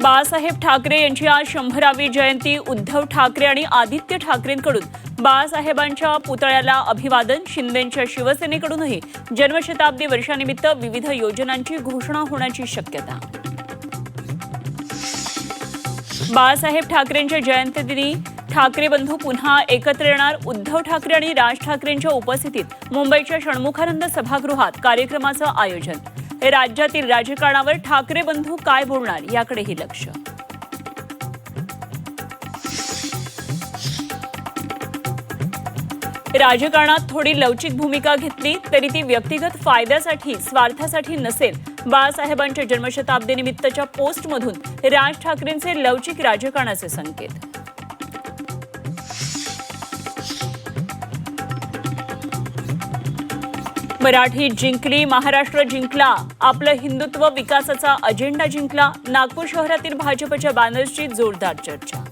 बाळासाहेब ठाकरे यांची आज 100वी जयंती. उद्धव ठाकरे आणि आदित्य ठाकरेंकडून बाळासाहेबांच्या पुतळ्याला अभिवादन. शिंदेंच्या शिवसेनेकडूनही जन्मशताब्दी वर्षानिमित्त विविध योजनांची घोषणा होण्याची शक्यता. बाळासाहेब ठाकरेंच्या जयंतीदिनी ठाकरे बंधू पुन्हा एकत्र येणार. उद्धव ठाकरे आणि राज ठाकरेंच्या उपस्थितीत मुंबईच्या षण्मुखानंद सभागृहात कार्यक्रमाचं आयोजन. राज्यातील राजकारणावर ठाकरे बंधू काय बोलणार याकडेही लक्ष. राजकारणात थोडी लवचिक भूमिका घेतली तरी ती व्यक्तिगत फायद्यासाठी स्वार्थासाठी नसेल. बाळासाहेबांच्या जन्मशताब्दीनिमित्तच्या पोस्टमधून राज ठाकरेंचे लवचिक राजकारणाचे संकेत. मराठी जिंकली, महाराष्ट्र जिंकला, आपलं हिंदुत्व विकासाचा अजेंडा जिंकला. नागपूर शहरातील भाजपच्या बॅनर्सची जोरदार चर्चा.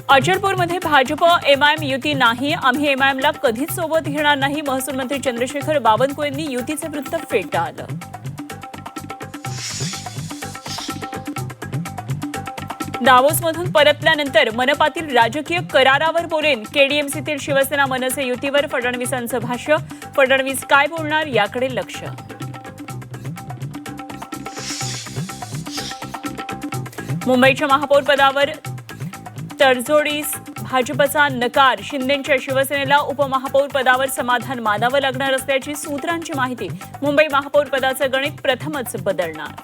अचलपूरमध्ये भाजप एमआयएम युती नाही. आम्ही एमआयएमला कधीच सोबत घेणार नाही. महसूल मंत्री चंद्रशेखर बावनकुळेंनी युतीचे वृत्त फेटाळलं. दावोसमधून परतल्यानंतर मनपातील राजकीय करारावर बोलेन. केडीएमसीतील शिवसेना मनसे युतीवर फडणवीसांचं भाष्य. फडणवीस काय बोलणार याकडे लक्ष. मुंबईच्या महापौर पदावर तडजोडीस भाजपचा नकार. शिंदेंच्या शिवसेनेला उपमहापौर पदावर समाधान मानावं लागणार असल्याची सूत्रांची माहिती. मुंबई महापौर पदाचं गणित प्रथमच बदलणार.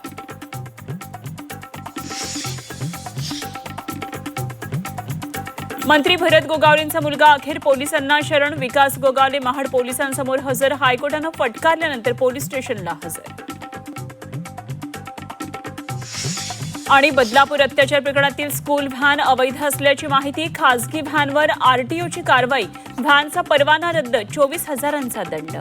मंत्री भरत गोगावलेंचा मुलगा अखेर पोलिसांना शरण. विकास गोगावले महाड पोलिसांसमोर हजर. हायकोर्टानं फटकारल्यानंतर पोलीस स्टेशनला हजर. आणि बदलापूर अत्याचार प्रकरणातील स्कूल व्हॅन अवैध असल्याची माहिती. खासगी व्हॅनवर आरटीओची कारवाई. व्हॅनचा परवाना रद्द. 24,000चा दंड.